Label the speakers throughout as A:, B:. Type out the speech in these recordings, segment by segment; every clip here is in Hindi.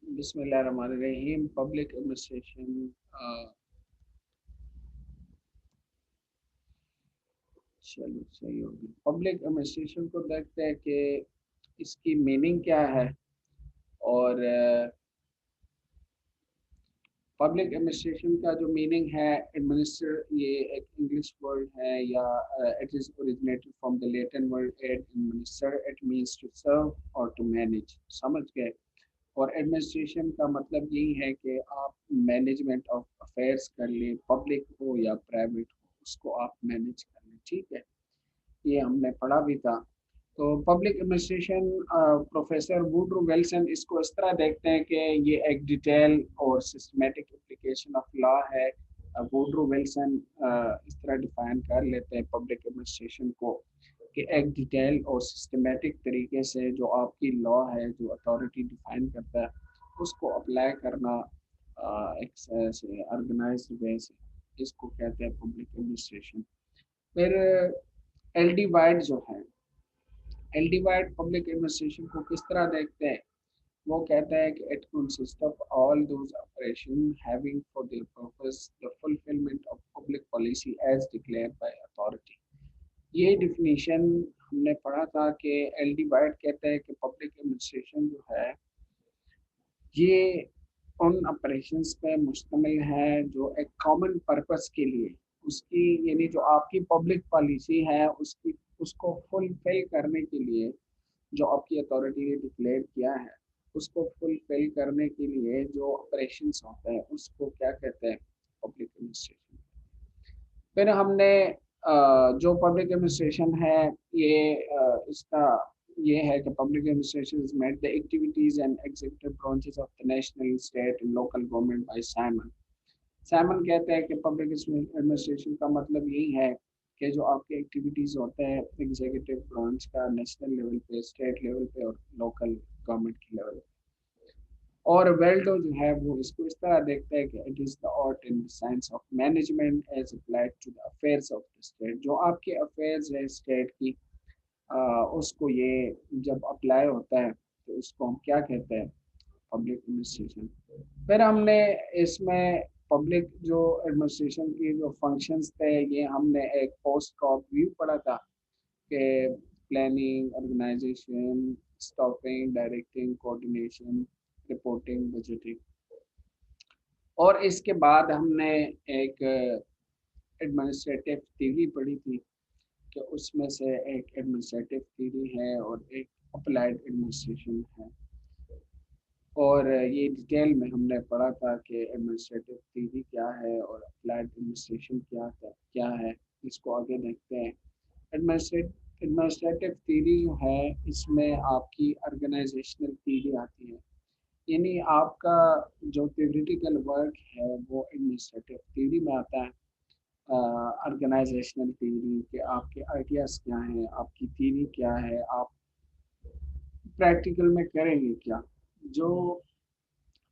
A: बिस्मिल्लाहिर्रहमानिर्रहीम। पब्लिक एडमिनिस्ट्रेशन, चलो सही होगी। पब्लिक एडमिनिस्ट्रेशन को देखते हैं कि इसकी मीनिंग क्या है। और पब्लिक एडमिनिस्ट्रेशन का जो मीनिंग है, एडमिनिस्टर, ये एक इंग्लिश वर्ड है, या it is originated from the Latin word administer. It means to serve और टू मैनेज, समझ गए। और एडमिनिस्ट्रेशन का मतलब यही है कि आप मैनेजमेंट ऑफ अफेयर्स कर लें, पब्लिक हो या प्राइवेट हो, उसको आप मैनेज कर लें, ठीक है। ये हमने पढ़ा भी था। तो public administration, professor Woodrow Wilson इसको इस तरह देखते हैं कि ये एक डिटेल और सिस्टमेटिक एप्लीकेशन ऑफ लॉ है। वुडरो विल्सन इस तरह डिफाइन कर लेते हैं पब्लिक एडमिनिस्ट्रेशन को कि एक डिटेल और सिस्टमेटिक तरीके से जो आपकी लॉ है, जो अथॉरिटी डिफाइन करता है, उसको अप्लाई करना एक ऑर्गेनाइज्ड वे से, इसको कहते हैं पब्लिक एडमिनिस्ट्रेशन। फिर एल डी वाइड जो है, L D White public administration को किस तरह देखते हैं। वो कहता है कि it consist of all those operation having for their purpose the fulfilment of public policy as declared by authority. ये डिफिनीशन हमने पढ़ा था कि एल डी वाइड कहता है कि पब्लिक एडमिनिस्ट्रेशन जो है, ये उन ऑपरेशंस पे मुश्तमिल है जो एक कॉमन पर्पस के लिए, उसकी यानी जो आपकी पब्लिक पॉलिसी है उसकी, उसको फुलफिल करने के लिए जो आपकी अथॉरिटी ने डिक्लेयर किया है, उसको फुलफिल करने के लिए जो ऑपरेशंस होते हैं उसको क्या कहते हैं, पब्लिक एडमिनिस्ट्रेशन। फिर हमने जो पब्लिक एडमिनिस्ट्रेशन है, ये इसका ये है कि public administration is made the activities and executive branches of the national, state and local government by Simon. Simon कहते हैं कि पब्लिक एडमिनिस्ट्रेशन का मतलब यही है कि जो आपके एक्टिविटीज होते हैं एग्जीक्यूटिव ब्रांच का, नेशनल लेवल पे, स्टेट लेवल पे और लोकल गवर्नमेंट की लेवल। और वेल्डो जो है वो इसको इस तरह देखता है कि it is the art and science of management as applied to the affairs of the state. जो आपके अफेयर्स है स्टेट की, उसको ये जब अप्लाई होता है तो उसको हम क्या कहते हैं, पब्लिक एडमिनिस्ट्रेशन। फिर हमने इसमें पब्लिक जो एडमिनिस्ट्रेशन की जो फंक्शंस थे, ये हमने एक पोस्ट का व्यू पढ़ा था कि planning, organisation, staffing, directing, coordination, reporting, budgeting. और इसके बाद हमने एक एडमिनिस्ट्रेटिव थ्योरी पढ़ी थी कि उसमें से एक एडमिनिस्ट्रेटिव थ्योरी है और एक अप्लाइड एडमिनिस्ट्रेशन है। और ये डिटेल में हमने पढ़ा था कि एडमिनिस्ट्रेटिव थ्योरी क्या है और अप्लाइड एडमिनिस्ट्रेशन क्या है। इसको आगे देखते हैं। एडमिनिस्ट्रेटिव थ्योरी जो है, इसमें आपकी ऑर्गेनाइजेशनल थ्योरी आती है, यानी आपका जो थ्योरेटिकल वर्क है वो एडमिनिस्ट्रेटिव थ्योरी में आता है। ऑर्गेनाइजेशनल थ्योरी के आपके आइडियाज़ क्या हैं, आपकी थ्योरी क्या है, आप प्रैक्टिकल में करेंगे क्या। जो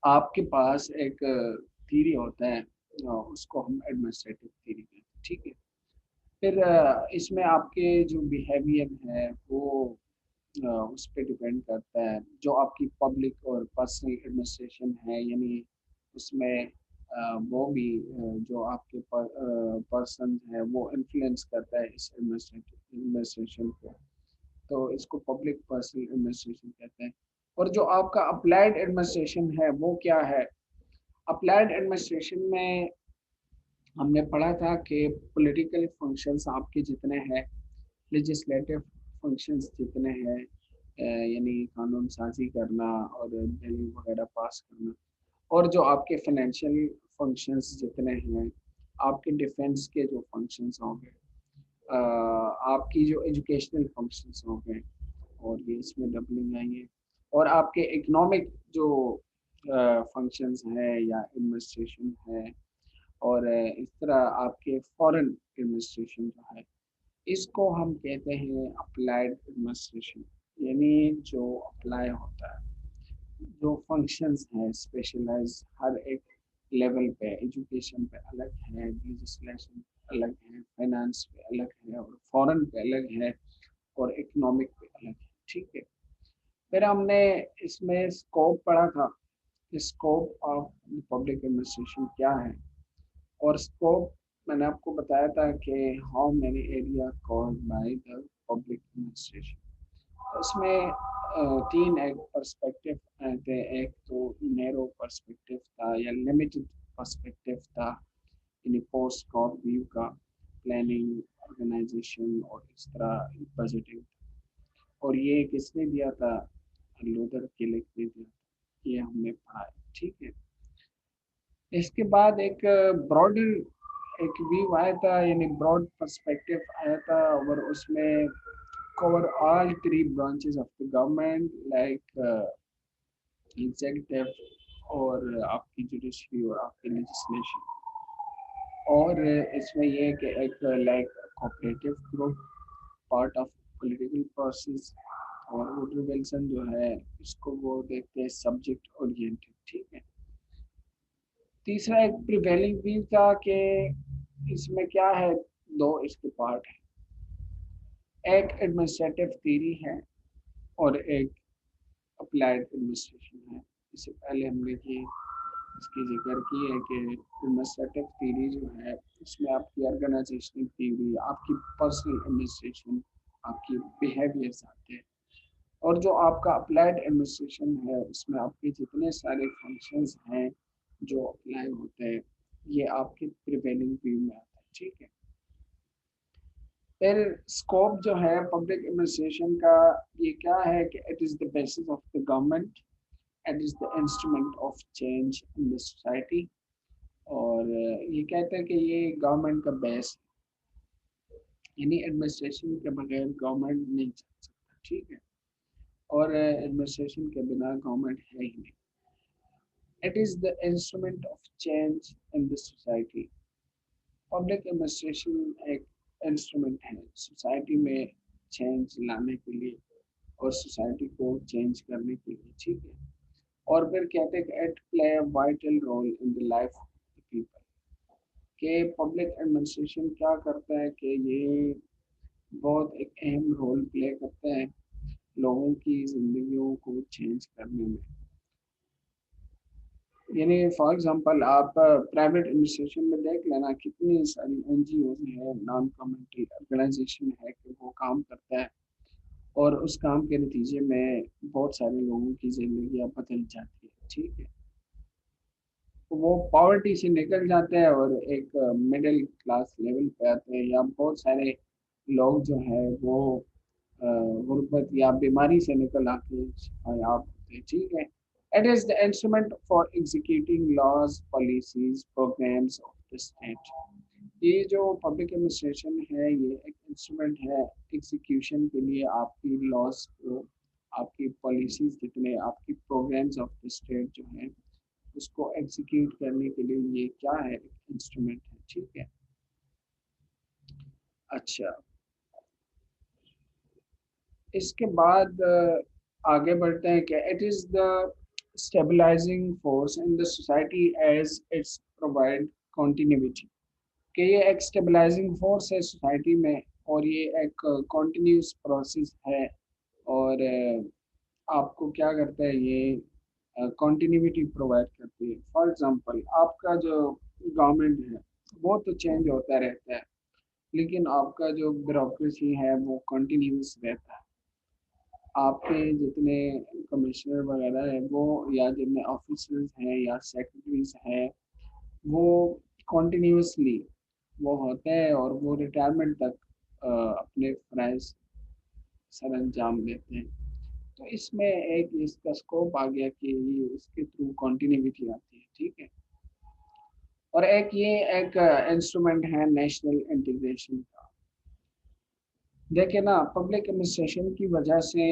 A: आपके पास एक थ्योरी होता है, उसको हम एडमिनिस्ट्रेटिव थ्योरी कहते हैं, ठीक है। फिर इसमें आपके जो बिहेवियर है वो उस पर डिपेंड करता है। जो आपकी पब्लिक और पर्सनल एडमिनिस्ट्रेशन है, यानी उसमें वो भी जो आपके पर्सन है वो इन्फ्लुएंस करता है इस एडमिनिस्ट्रेशन को, तो इसको पब्लिक पर्सनल एडमिनिस्ट्रेशन कहते हैं। और जो आपका अप्लाइड एडमिनिस्ट्रेशन है वो क्या है। अप्लाइड एडमिनिस्ट्रेशन में हमने पढ़ा था कि पॉलिटिकल फंक्शंस आपके जितने हैं, लेजिस्लेटिव फंक्शंस जितने हैं, यानी कानून साजी करना और बिल वगैरह पास करना, और जो आपके फाइनेंशियल फंक्शंस जितने हैं, आपके डिफेंस के जो फंक्शंस होंगे, आपकी जो एजुकेशनल फंक्शंस होंगे, और ये इसमें डबलिंग आई है। और आपके इकोनॉमिक जो फंक्शंस हैं या एडमिनिस्ट्रेशन है, और इस तरह आपके फॉरेन एडमिनिस्ट्रेशन जो है, इसको हम कहते हैं अप्लाइड एडमिनिस्ट्रेशन। यानी जो अप्लाई होता है, जो फंक्शंस हैं स्पेशलाइज हर एक लेवल पे, एजुकेशन पे अलग है, लेजिस्लेशन अलग है, फाइनेंस पे अलग है, और फॉरेन पे अलग है, और इकोनॉमिक पे अलग है, ठीक है। फिर हमने इसमें स्कोप पढ़ा था स्कोप ऑफ पब्लिक एडमिनिस्ट्रेशन क्या है, और स्कोप मैंने आपको बताया था कि how many area covered by the public administration. तो इसमें तीन एक पर्सपेक्टिव थे। एक तो नैरो पर्सपेक्टिव था या लिमिटेड पर्सपेक्टिव था, यानी पोस्ट कॉप व्यू का, प्लानिंग, ऑर्गेनाइजेशन और इस तरह बजटिंग। और ये किसने दिया था? लूथर किलिक ने दिया था। ये हमने पढ़ा है, ठीक है। इसके बाद एक ब्रॉडर एक व्यू आया था, यानी ब्रॉड पर्सपेक्टिव आया था, और उसमें cover all three branches of the government, like executive और आपकी जुडिशरी और आपकी लेजिस्लेशन। और इसमें ये है कि एक like cooperative group, part of political process. और वुडरो विल्सन जो है इसको वो देखते हैं सब्जेक्ट ओरिएंटेड, ठीक है। तीसरा एक प्रिवेलिंग व्यू था कि इसमें क्या है, दो इसके पार्ट है, एक एडमिनिस्ट्रेटिव थ्योरी है और एक अप्लाइड एडमिनिस्ट्रेशन है। इससे पहले हमने ये इसकी जिक्र की है कि एडमिनिस्ट्रेटिव थ्योरी जो है उसमें आपकी ऑर्गेनाइजेशनल थ्योरी, आपकी पर्सनल एडमिनिस्ट्रेशन, आपकी बिहेवियर्स आते हैं। और जो आपका अप्लाइड एडमिनिस्ट्रेशन है उसमें आपके जितने सारे फंक्शंस हैं जो अप्लाई होते हैं, ये आपके प्रिवेलिंग व्यू में आता है, ठीक है। फिर स्कोप जो है पब्लिक एडमिनिस्ट्रेशन का, ये क्या है कि it is the basis of the government, it is the instrument of change in the society. और ये कहते हैं कि ये गवर्नमेंट का बेस, यानी एडमिनिस्ट्रेशन के बगैर गवर्नमेंट नहीं चल सकता, ठीक है। और एडमिनिस्ट्रेशन के बिना गवर्नमेंट है ही नहीं। It is the instrument of change in the society. Public administration एक इंस्ट्रूमेंट है सोसाइटी में चेंज लाने के लिए और सोसाइटी को चेंज करने के लिए, ठीक है। और फिर कहते हैं कि it play a vital role in the life of the people, कि पब्लिक एडमिनिस्ट्रेशन क्या करता है कि ये बहुत एक अहम रोल प्ले करता है लोगों की जिंदगियों को चेंज करने में। यानी फॉर एग्जांपल आप प्राइवेट एडमिनिस्ट्रेशन में देख लेना, कितनी सारी एनजीओ है, नॉन गवर्नमेंटल ऑर्गेनाइजेशन है कि वो काम करता है और उस काम के नतीजे में बहुत सारे लोगों की जिंदगी बदल जाती है, ठीक है। तो वो पॉवर्टी से निकल जाते हैं और एक मिडिल क्लास लेवल पे आते हैं, या बहुत सारे लोग जो है वो गुर्बत या बीमारी से निकल आके आप होते हैं, ठीक है। It is the instrument for executing laws, policies, programmes of the state. ये जो पब्लिक एडमिनिस्ट्रेशन है ये एक इंस्ट्रूमेंट है एग्जीक्यूशन के लिए, आपकी लॉज को, आपकी पॉलिसीज जितने, आपकी प्रोग्राम्स ऑफ द स्टेट जो है उसको एग्जीक्यूट करने के लिए ये क्या है, एक इंस्ट्रूमेंट है, ठीक है। अच्छा, इसके बाद आगे बढ़ते हैं कि it is the stabilising force in the society as it's provide continuity, कि ये एक स्टेबलाइजिंग फोर्स है सोसाइटी में और ये एक कंटिन्यूस प्रोसेस है। और आपको क्या करता है ये, कंटिन्यूटी प्रोवाइड करती है। फॉर एग्जांपल आपका जो गवर्नमेंट है वो तो चेंज होता रहता है, लेकिन आपका जो ब्यूरोक्रेसी है वो कंटिन्यूस रहता है। आपके जितने कमिश्नर वगैरह है वो, या जितने ऑफिसर्स हैं या सेक्रेटरीज हैं, वो कॉन्टिन्यूसली वो होते हैं और वो रिटायरमेंट तक अपने फ़राइज़ सर अंजाम देते हैं। तो इसमें एक इसका स्कोप आ गया कि ये इसके थ्रू कॉन्टिन्यूटी आती है, ठीक है। और एक ये एक इंस्ट्रूमेंट है नेशनल इंटीग्रेशन का। देखिए ना, पब्लिक एडमिनिस्ट्रेशन की वजह से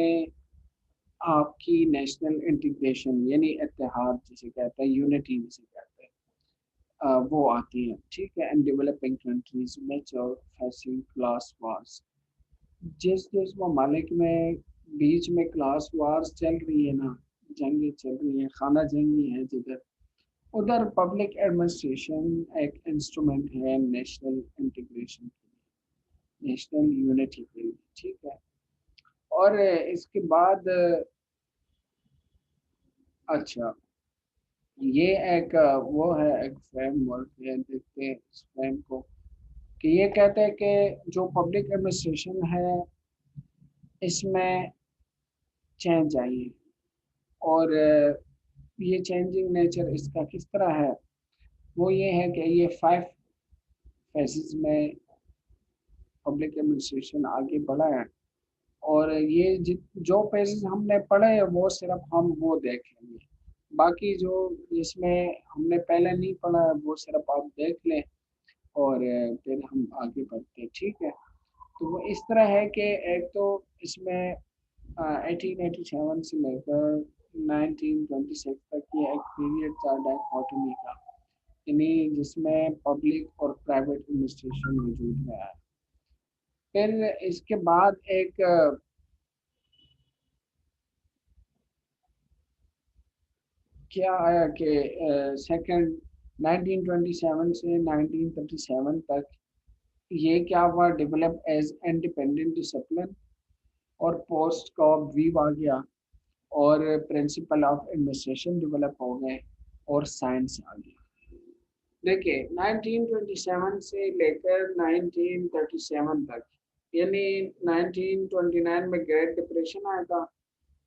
A: आपकी नेशनल इंटीग्रेशन यानी इत्तेहाद जिसे कहते हैं, यूनिटी जिसे कहते हैं, वो आती है, ठीक है। And developing countries major facing class wars, जिस जिस ममालिक में बीच में क्लास वार्स चल रही है ना, जंगें चल रही हैं, खाना जंगी है जिधर, उधर पब्लिक एडमिनिस्ट्रेशन एक इंस्ट्रूमेंट है नेशनल इंटीग्रेशन के लिए, नेशनल यूनिटी के लिए, ठीक है। और इसके बाद अच्छा, ये एक वो है, एक फ्रेमवर्क है, देखते हैं इस फ्रेम को, कि ये कहते हैं कि जो पब्लिक एडमिनिस्ट्रेशन है इसमें चेंज आई है। और ये चेंजिंग नेचर इसका किस तरह है, वो ये है कि ये 5 फेजेस में पब्लिक एडमिनिस्ट्रेशन आगे बढ़ा है। और ये जो पेजेस हमने पढ़े हैं वो सिर्फ हम वो देख लेंगे, बाकी जो जिसमें हमने पहले नहीं पढ़ा है वो सिर्फ आप देख लें, और फिर हम आगे बढ़ते हैं, ठीक है। तो वो इस तरह है कि एक तो इसमें 1887 से लेकर 1926 तक ये एक पीरियड था डाइकोटोमी का, यानी जिसमें पब्लिक और प्राइवेट एडमिनिस्ट्रेशन वजूद में आया। फिर इसके बाद एक क्या आया कि सेकंड 1927 से 1937 तक ये क्या हुआ, डेवलप एज इंडिपेंडेंट डिसिप्लिन, और पोस्ट का वीव आ गया, और प्रिंसिपल ऑफ एडमिनिस्ट्रेशन डेवलप हो गए, और साइंस आ गया। देखिए 1927 से लेकर 1937 तक, यानी 1929 में ग्रेट डिप्रेशन आया था,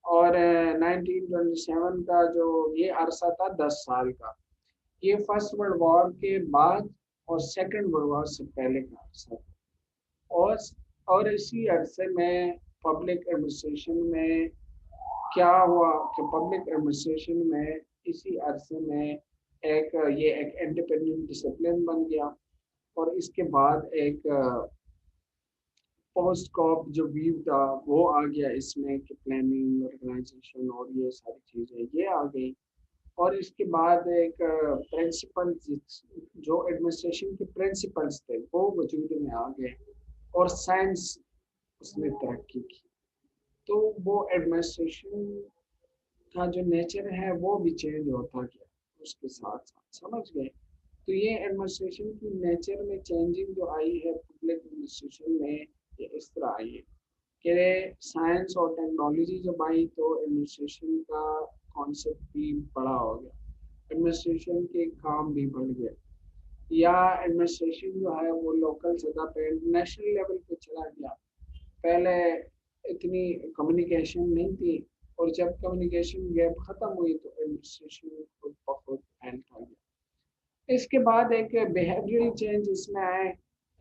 A: और 1927 का जो ये अरसा था 10 साल का, ये फर्स्ट वर्ल्ड वॉर के बाद और सेकंड वर्ल्ड वॉर से पहले का अरसा था। और और इसी अरसे में पब्लिक एडमिनिस्ट्रेशन में क्या हुआ कि पब्लिक एडमिनिस्ट्रेशन में इसी अरसे में एक ये एक इंडिपेंडेंट डिसिप्लिन बन गया, और इसके बाद एक पोस्ट कॉप जो व्यू था वो आ गया इसमें, कि प्लानिंग ऑर्गेनाइजेशन और ये सारी चीज़ें ये आ गई। और इसके बाद एक प्रिंसिपल जो एडमिनिस्ट्रेशन के प्रिंसिपल्स थे वो वजूद में आ गए, और साइंस उसने तरक्की की। तो वो एडमिनिस्ट्रेशन का जो नेचर है वो भी चेंज होता गया उसके साथ साथ, समझ गए। तो ये एडमिनिस्ट्रेशन की नेचर में चेंजिंग जो आई है पब्लिक एडमिनिस्ट्रेशन में, ये इस तरह आई है कि साइंस और टेक्नोलॉजी जब आई तो एडमिनिस्ट्रेशन का कॉन्सेप्ट भी बड़ा हो गया, एडमिनिस्ट्रेशन के काम भी बढ़ गए, या एडमिनिस्ट्रेशन जो है वो लोकल सतह पे नेशनल लेवल पे चला गया। पहले इतनी कम्युनिकेशन नहीं थी, और जब कम्युनिकेशन गैप खत्म हुई तो एडमिनिस्ट्रेशन खुद ब खुद फैलता गया। इसके बाद एक बिहेवियरल चेंज इसमें आए,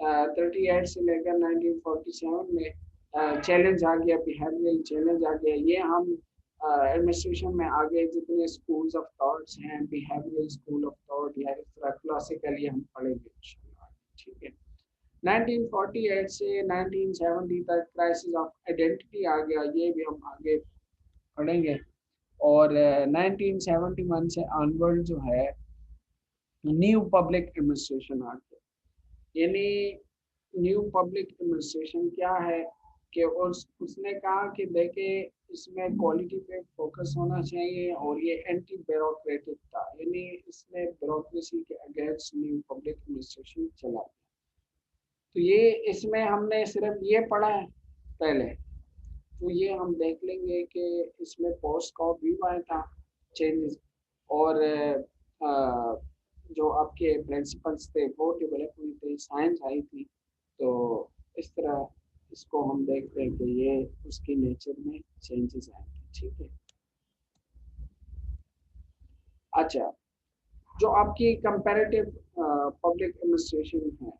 A: 38 से लेकर 1947 में चैलेंज आ गया, बिहेवियरल चैलेंज आ गया। ये हम एडमिनिस्ट्रेशन में आगे जितने स्कूल्स ऑफ थॉट्स हैं, बिहेवियरल स्कूल ऑफ थॉट या इस तरह क्लासिकली हम पढ़ेंगे इंशाल्लाह, ठीक है। 1948 से 1970 तक क्राइसिस ऑफ आइडेंटिटी आ गया, ये भी हम आगे पढ़ेंगे। और 1971 से ऑनवर्ड जो है न्यू पब्लिक एडमिनिस्ट्रेशन आ गया। यानी न्यू पब्लिक एडमिनिस्ट्रेशन क्या है कि उसने कहा कि देखे इसमें क्वालिटी पे फोकस होना चाहिए, और ये एंटी ब्यूरोक्रेटिक था, यानी इसने ब्यूरोक्रेसी के अगेंस्ट न्यू पब्लिक एडमिनिस्ट्रेशन चला। तो ये इसमें हमने सिर्फ ये पढ़ा है पहले, तो ये हम देख लेंगे कि इसमें पोस्ट का व्यू आया था चेंजेस, और जो आपके प्रिंसिपल्स थे वो डेवलप हुई थी, साइंस आई थी। तो इस तरह इसको हम देखते हैं कि ये उसकी नेचर में चेंजेस आए थे, ठीक है। अच्छा, जो आपकी कंपैरेटिव पब्लिक एडमिनिस्ट्रेशन है,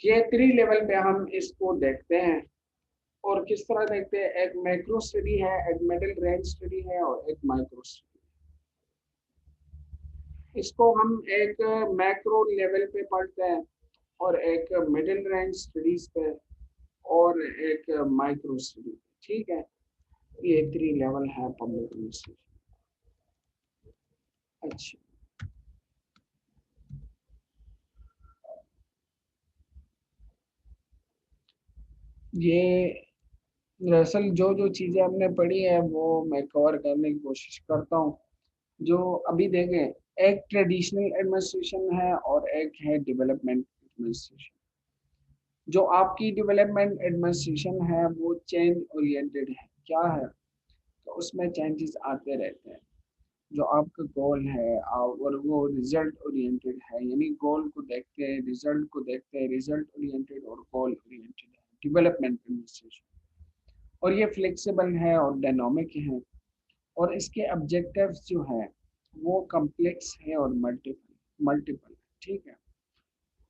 A: ये 3 लेवल पे हम इसको देखते हैं। और किस तरह देखते हैं, एक मैक्रो स्टडी है, एक मिडिल रेंज स्टडी है, और एक माइक्रो स्टडी। इसको हम एक मैक्रो लेवल पे पढ़ते हैं, और एक मिडिल रेंज स्टडीज पे, और एक माइक्रो स्टडी, ठीक है। ये 3 लेवल है पब्लिक एडमिनिस्ट्रेशन। अच्छा, ये दरअसल जो जो चीज़ें हमने पढ़ी है वो मैं कवर करने की कोशिश करता हूँ। जो अभी देखें, एक ट्रेडिशनल एडमिनिस्ट्रेशन है और एक है डेवलपमेंट एडमिनिस्ट्रेशन। जो आपकी डेवलपमेंट एडमिनिस्ट्रेशन है वो चेंज ओरिएंटेड है, क्या है, तो उसमें चेंजेस आते रहते हैं। जो आपका गोल है और वो रिजल्ट ओरिएंटेड है, यानी गोल को देखते हैं, रिजल्ट को देखते हैं, रिजल्ट ओरिएंटेड और गोल ओरिएंटेड है डेवलपमेंट एडमिनिस्ट्रेशन। और ये फ्लेक्सिबल है और डायनामिक है, और इसके ऑब्जेक्टिव्स जो है वो कम्प्लेक्स है और मल्टीपल मल्टीपल, ठीक है।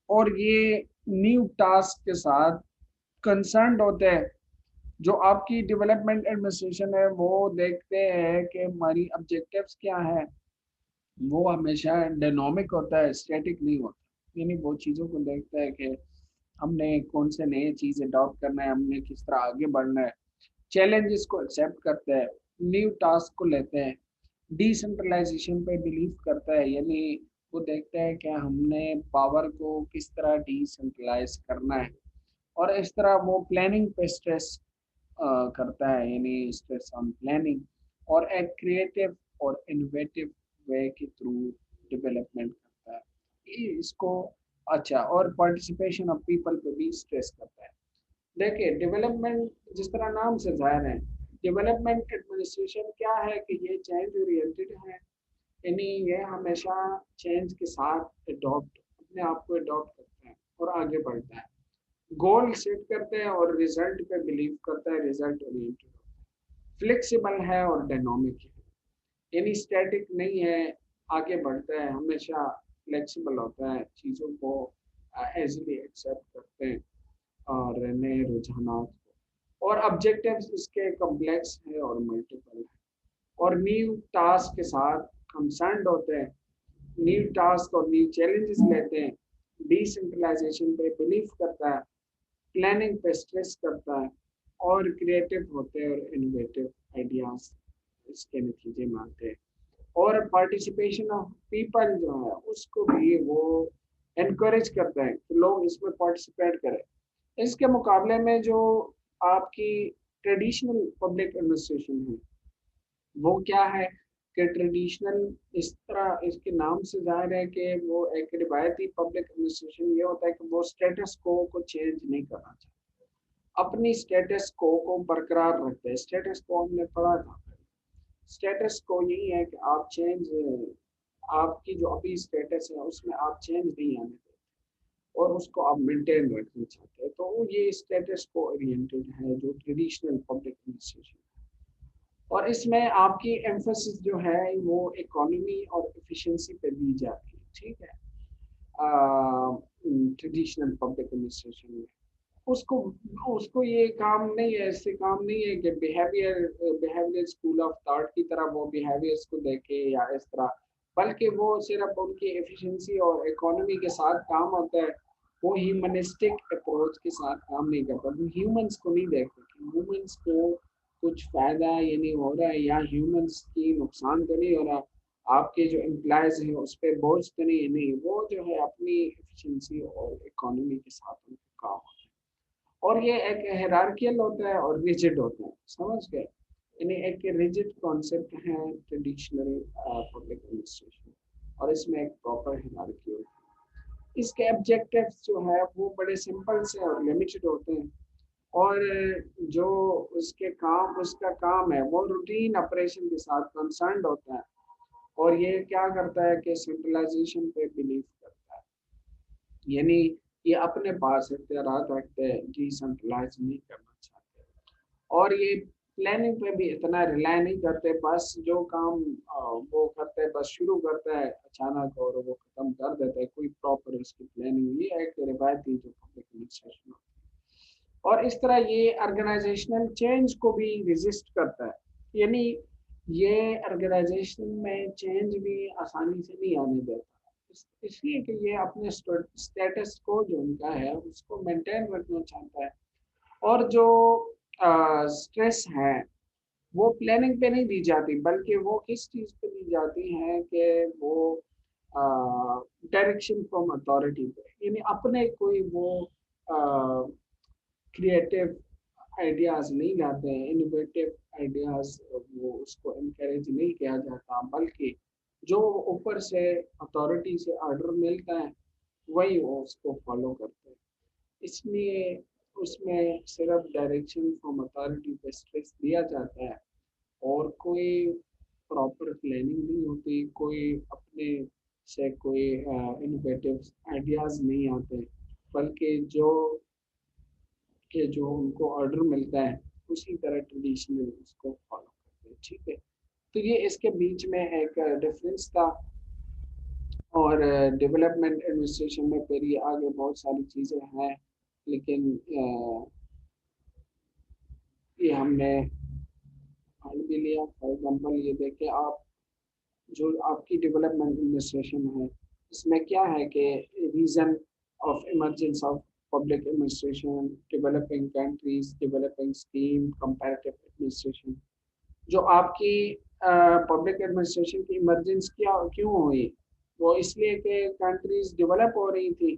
A: और ये न्यू टास्क के साथ कंसर्न होते हैं। जो आपकी डेवलपमेंट एडमिनिस्ट्रेशन है वो देखते हैं कि हमारी ऑब्जेक्टिव्स क्या है, वो हमेशा डायनामिक होता है, स्टैटिक नहीं होता। यानी वो चीज़ों को देखता है कि हमने कौन से नए चीज़ अडॉप्ट करना है, हमने किस तरह आगे बढ़ना है, चैलेंजेस को एक्सेप्ट करते हैं, न्यू टास्क को लेते हैं, डिसेंट्रलाइजेशन पे बिलीव करता है। यानी वो देखता है कि हमने पावर को किस तरह डिसेंट्रलाइज करना है, और इस तरह वो प्लानिंग पे स्ट्रेस करता है, यानी स्ट्रेस ऑन प्लानिंग, और एक क्रिएटिव और इनोवेटिव वे के थ्रू डेवलपमेंट करता है। ये इसको अच्छा, और पार्टिसिपेशन ऑफ पीपल पे भी स्ट्रेस करता है। देखिए डेवलपमेंट जिस तरह नाम से जाहिर है, डेवलपमेंट एडमिनिस्ट्रेशन क्या है कि ये चेंज ओरिएंटेड है। यानी ये हमेशा चेंज के साथ अडॉप्ट, अपने आप को अडॉप्ट करता है और आगे बढ़ता है, गोल सेट करते हैं और रिजल्ट पे बिलीव करता है, रिजल्ट ओरिएंटेड, फ्लेक्सिबल है और डायनामिक है, यानी स्टैटिक नहीं है, आगे बढ़ता है, हमेशा फ्लेक्सिबल होता है, चीज़ों को एजली एक्सेप्ट करते हैं और नए रुझानात को। और ऑब्जेक्टिव्स इसके कॉम्प्लेक्स है और मल्टीपल है, और न्यू टास्क के साथ कंसर्न होते हैं, न्यू टास्क और न्यू चैलेंजेस लेते हैं, डिसेंट्रलाइजेशन पे बिलीव करता है, प्लानिंग पे स्ट्रेस करता है, और क्रिएटिव होते हैं और इनोवेटिव आइडियाज इसके नतीजे में आते हैं। और पार्टिसिपेशन ऑफ पीपल जो है उसको भी वो एनकरेज करता है कि लोग इसमें पार्टिसिपेट करें। इसके मुकाबले में जो आपकी ट्रेडिशनल पब्लिक एडमिनिस्ट्रेशन है, वो क्या है कि ट्रेडिशनल, इस तरह इसके नाम से जाहिर है कि वो एक रिवायती पब्लिक एडमिनिस्ट्रेशन ये होता है कि वो स्टेटस को चेंज नहीं करना चाहता, अपनी स्टेटस को बरकरार रखते हैं। स्टेटस को हमने पढ़ा था, स्टेटस को यही है कि आप चेंज, आपकी जो अभी स्टेटस है उसमें आप चेंज नहीं आने देते और उसको आप मेंटेन रखना चाहते हैं, तो ये स्टेटस को ओरिएंटेड है जो ट्रेडिशनल पब्लिक एडमिनिस्ट्रेशन। और इसमें आपकी एम्फोसिस जो है वो इकोनॉमी और एफिशिएंसी पे दी जाती है, ठीक है। ट्रेडिशनल पब्लिक एडमिनिस्ट्रेशन में उसको उसको ये काम नहीं है, ऐसे काम नहीं है कि बिहेवियर स्कूल ऑफ थॉट की तरह वो बिहेवियर्स को देखे या इस तरह, बल्कि वो सिर्फ उनकी एफिशिएंसी और इकोनॉमी के साथ काम होता है। वो ह्यूमनिस्टिक अप्रोच के साथ काम नहीं करता, वो ह्यूमंस को नहीं देखते कि ह्यूमंस को कुछ फायदा ये नहीं हो रहा है, या ह्यूमंस की नुकसान तो नहीं हो रहा, आपके जो एम्प्लॉयज हैं उस पर बोझ तो नहीं, वो जो है अपनी एफिशिएंसी और इकोनॉमी के साथ उनका काम होता है। और ये एक हायरार्कियल होता है और रिजिड होता है, समझ गए। यानी एक रिजिड कॉन्सेप्ट है ट्रेडिशनल पब्लिक एडमिनिस्ट्रेशन, और इसमें एक प्रॉपर हायरार्की होती है। इसके ऑब्जेक्टिव्स जो है वो बड़े सिंपल से और लिमिटेड होते हैं, और जो उसका काम है वो रूटीन ऑपरेशन के साथ कंसर्न्ड होता है, और ये क्या करता है कि सेंट्रलाइजेशन पे बिलीव करता है। यानी ये अपने पास इख्तियारात रखते हैं, डिसेंट्रलाइज नहीं करना चाहते, और ये प्लानिंग पे भी इतना रिलाय नहीं करते, बस जो काम वो करते हैं, बस शुरू करता है अचानक और वो खत्म कर देता है, कोई प्रॉपर उसकी प्लानिंग, ये एक रिवायती जो पब्लिक एडमिनिस्ट्रेशन। और इस तरह ये ऑर्गेनाइजेशनल चेंज को भी रेजिस्ट करता है, यानी ये ऑर्गेनाइजेशन में चेंज भी आसानी से नहीं आने देता, इसलिए कि ये अपने स्टेटस को जो उनका है उसको मेंटेन रखना चाहता है। और जो स्ट्रेस है वो प्लानिंग पे नहीं दी जाती, बल्कि वो किस चीज़ पे दी जाती है कि वो डायरेक्शन फ्रॉम अथॉरिटी पे, यानी अपने कोई वो क्रिएटिव आइडियाज नहीं लाते हैं, इनोवेटिव आइडियाज वो उसको इनकरेज नहीं किया जाता, बल्कि जो ऊपर से अथॉरिटी से ऑर्डर मिलता है वही वो उसको फॉलो करते हैं। इसलिए उसमें सिर्फ डायरेक्शन फ्रॉम अथॉरिटी पे स्ट्रेस दिया जाता है, और कोई प्रॉपर प्लानिंग नहीं होती, कोई अपने से कोई इनोवेटिव आइडियाज़ नहीं आते, बल्कि जो उनको ऑर्डर मिलता है उसी तरह ट्रेडिशनल उसको फॉलो करते हैं। ठीक है, तो ये इसके बीच में एक डिफरेंस था। और डेवलपमेंट एडमिनिस्ट्रेशन में फिर ये आगे बहुत सारी चीज़ें हैं, लेकिन ये हमने पढ़ भी लिया। फॉर एग्जाम्पल ये देखे आप, जो आपकी डेवलपमेंट एडमिनिस्ट्रेशन है, इसमें क्या है कि reason of emergence of public administration, developing countries, developing scheme, comparative administration. जो आपकी पब्लिक एडमिनिस्ट्रेशन की इमरजेंस क्या क्यों हुई, वो इसलिए कि कंट्रीज डेवलप हो रही थी,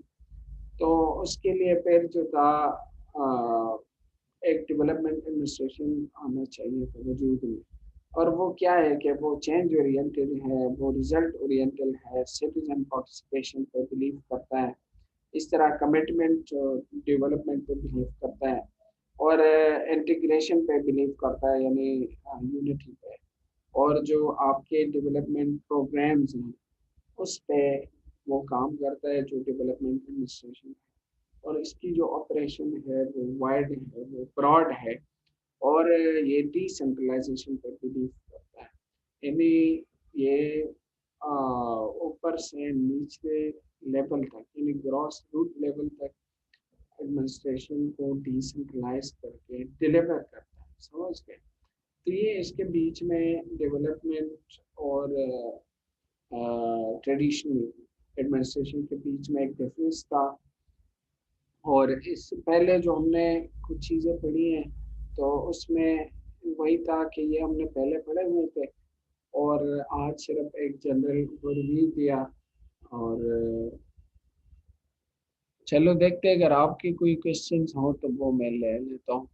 A: तो उसके लिए फिर जो था अ, एक डेवलपमेंट एडमिनिस्ट्रेशन आना चाहिए था वजूद में। और वो क्या है कि वो चेंज ओरिएंटेड है, वो रिजल्ट ओरिएंटेड है, सिटीजन पार्टिसिपेशन पे बिलीव करता है, इस तरह कमिटमेंट डेवलपमेंट पे बिलीव करता है, और इंटीग्रेशन पे बिलीव करता है, यानी यूनिटी पे। और जो आपके डेवलपमेंट प्रोग्राम्स हैं उस पे वो काम करता है, जो डेवलपमेंट एडमिनिस्ट्रेशन है। और इसकी जो ऑपरेशन है वो वाइड है, वो ब्रॉड है, और ये डिसेंट्रलाइजेशन पर बिलीव करता है। यानी ये ऊपर से नीचे लेवल तक, यानी ग्रॉस रूट लेवल तक एडमिनिस्ट्रेशन को डिसेंट्रलाइज करके डिलीवर करता है, समझ गए। तो ये इसके बीच में डेवलपमेंट और ट्रेडिशनल एडमिनिस्ट्रेशन के बीच में एक डिफरेंस था। और इससे पहले जो हमने कुछ चीज़ें पढ़ी हैं, तो उसमें वही था कि ये हमने पहले पढ़े हुए थे, और आज सिर्फ एक जनरल ओवरव्यू दिया। और चलो देखते हैं, अगर आपके कोई क्वेश्चंस हो तो वो मैं ले लेता हूँ।